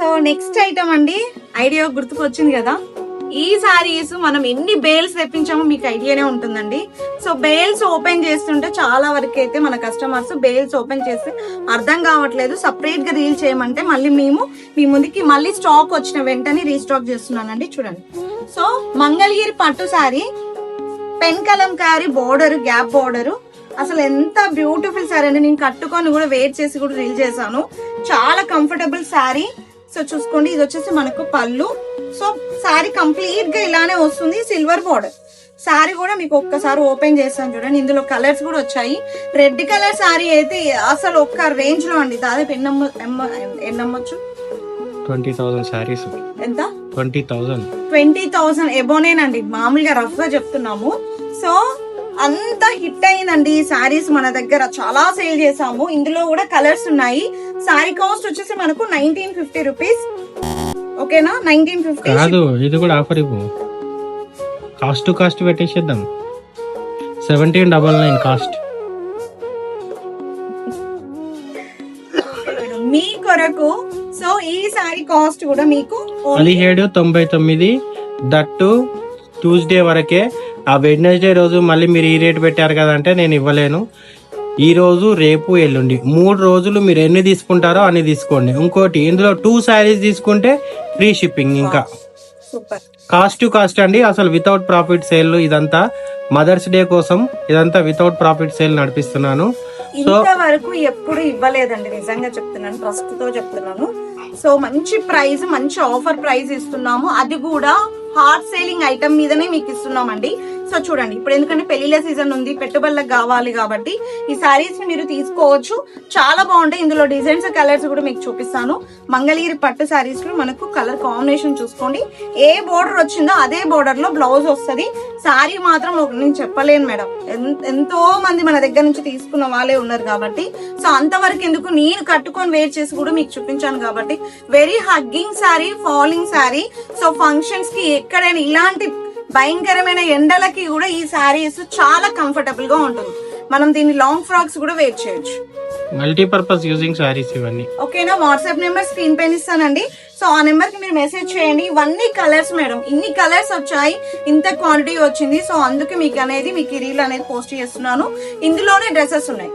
So next item అండి, idea గుర్తుకొచ్చింది కదా. ఈ సారీస్ మనం ఎన్ని బేల్స్ తెప్పించామో మీకు ఐడియానే ఉంటుందండి. సో బేల్స్ ఓపెన్ చేస్తుంటే చాలా వరకు అయితే మన కస్టమర్స్ బేల్స్ ఓపెన్ చేస్తే అర్థం కావట్లేదు, సపరేట్ గా రీల్ చేయమంటే మళ్ళీ మేము మీ ముందుకి మళ్ళీ స్టాక్ వచ్చిన వెంటనే రీస్టాక్ చేస్తున్నానండి. చూడండి, సో మంగళగిరి పట్టు sorry, pen Kalamkari border, gap border, అసలు ఎంత బ్యూటిఫుల్ సారీ అండి. నేను కట్టుకొని కూడా వెయిట్ చేసి కూడా రీల్ చేశాను. చాలా కంఫర్టబుల్ సారీ. సో చూసుకోండి, ఇది వచ్చేసి మనకు పళ్ళు. సో సారీ కంప్లీట్ గా ఇలానే వస్తుంది, సిల్వర్ బోర్డర్. సారీ కూడా మీకు ఒక్కసారి ఓపెన్ చేస్తాను చూడండి. ఇందులో కలర్స్ కూడా వచ్చాయి. రెడ్ కలర్ సారీ అయితే అసలు ఒక్క రేంజ్ లో అండి. దాదాపు ఎన్నమ్మొచ్చు 20,000 సారీస్. ఎంత? 20,000 ఎబోనేనండి, మామూలుగా రఫ్ గా చెప్తున్నాము. సో అంత హిట్ అయిందండి ఈ సారీస్ మన దగ్గర, చాలా సేల్ చేసాము. ఇందులో కూడా కలర్స్ ఉన్నాయి. సారీ కాస్ట్ వచ్చేసి మనకు 1950 రూపీస్. ఓకేనా? 1950 కాదు, ఇది కూడా ఆఫర్ ఇవ్వు. కాస్ట్ టు కాస్ట్ పెట్టేసేద్దాం. 1799 కాస్ట్ మీ కొరకు. సో ఈ సారీ కాస్ట్ కూడా మీకు 1799. దట్టు ట్యూస్డే వరకే. ఆ వెడ్నెస్డే రోజు మళ్ళీ మీరు ఈ రేట్ పెట్టారు కదా అంటే నేను ఇవ్వలేను. ఈ రోజు, రేపు, ఎల్లుండి 3 రోజులు మీరు ఎన్ని తీసుకుంటారో అన్ని తీసుకోండి. ఇంకోటి, ఇందులో 2 సారీస్ తీసుకుంటే ఫ్రీ షిప్పింగ్. ఇంకా సూపర్ కాస్ట్ టు కాస్ట్ అండి. అసలు వితౌట్ ప్రాఫిట్ సేల్. ఇదంతా మదర్స్ డే కోసం ఇదంతా వితౌట్ ప్రాఫిట్ సేల్ నడిపిస్తున్నాను. ఇంతవరకు ఎప్పుడు ఇవ్వలేదండి, నిజంగా చెప్తున్నాను, ట్రస్ట్ తో చెప్తున్నాను. సో మంచి ప్రైస్, మంచి ఆఫర్ ప్రైస్ ఇస్తున్నాము. అది కూడా హాట్ సేలింగ్ ఐటమ్ మీదనే మీకు ఇస్తున్నామండి. సో చూడండి, ఇప్పుడు ఎందుకంటే పెళ్లిళ్ళ సీజన్ ఉంది, పెట్టుబడులకు కావాలి కాబట్టి ఈ సారీస్ ని మీరు తీసుకోవచ్చు. చాలా బాగుంటాయి. ఇందులో డిజైన్స్, కలర్స్ కూడా మీకు చూపిస్తాను. మంగళగిరి పట్టు సారీస్ లో మనకు కలర్ కాంబినేషన్ చూసుకోండి. ఏ బోర్డర్ వచ్చిందో అదే బోర్డర్ లో బ్లౌజ్ వస్తుంది. సారీ మాత్రం నేను చెప్పలేను మేడం, ఎంతో మంది మన దగ్గర నుంచి తీసుకున్న వాళ్ళే ఉన్నారు కాబట్టి. సో అంతవరకు ఎందుకు, నేను కట్టుకొని వేర్ చేసి కూడా మీకు చూపించాను కాబట్టి. Very hugging sorry, falling sorry. So functions కి ఎక్కడైనా ఇలాంటి భయంకరమైన ఎండలకి కూడా ఈ సారీస్ చాలా కంఫర్టబుల్ గా ఉంటుంది. మనం దీన్ని లాంగ్ ఫ్రాక్స్ కూడా వేర్ చేయొచ్చు. మల్టీపర్పస్ యూజింగ్ సారీస్ ఇవన్నీ. ఓకేనా? వాట్సాప్ నెంబర్ స్క్రీన్ పైన ఇస్తానండి. సో ఆ నెంబర్ కి మీరు మెసేజ్ చేయండి. ఇవన్నీ కలర్స్ మేడం, ఇన్ని కలర్స్ వచ్చాయి, ఇంత క్వాంటిటీ వచ్చింది. సో అందుకే మీకు రీల్ అనేది పోస్ట్ చేస్తున్నాను. ఇందులోనే డ్రెస్సెస్ ఉన్నాయి.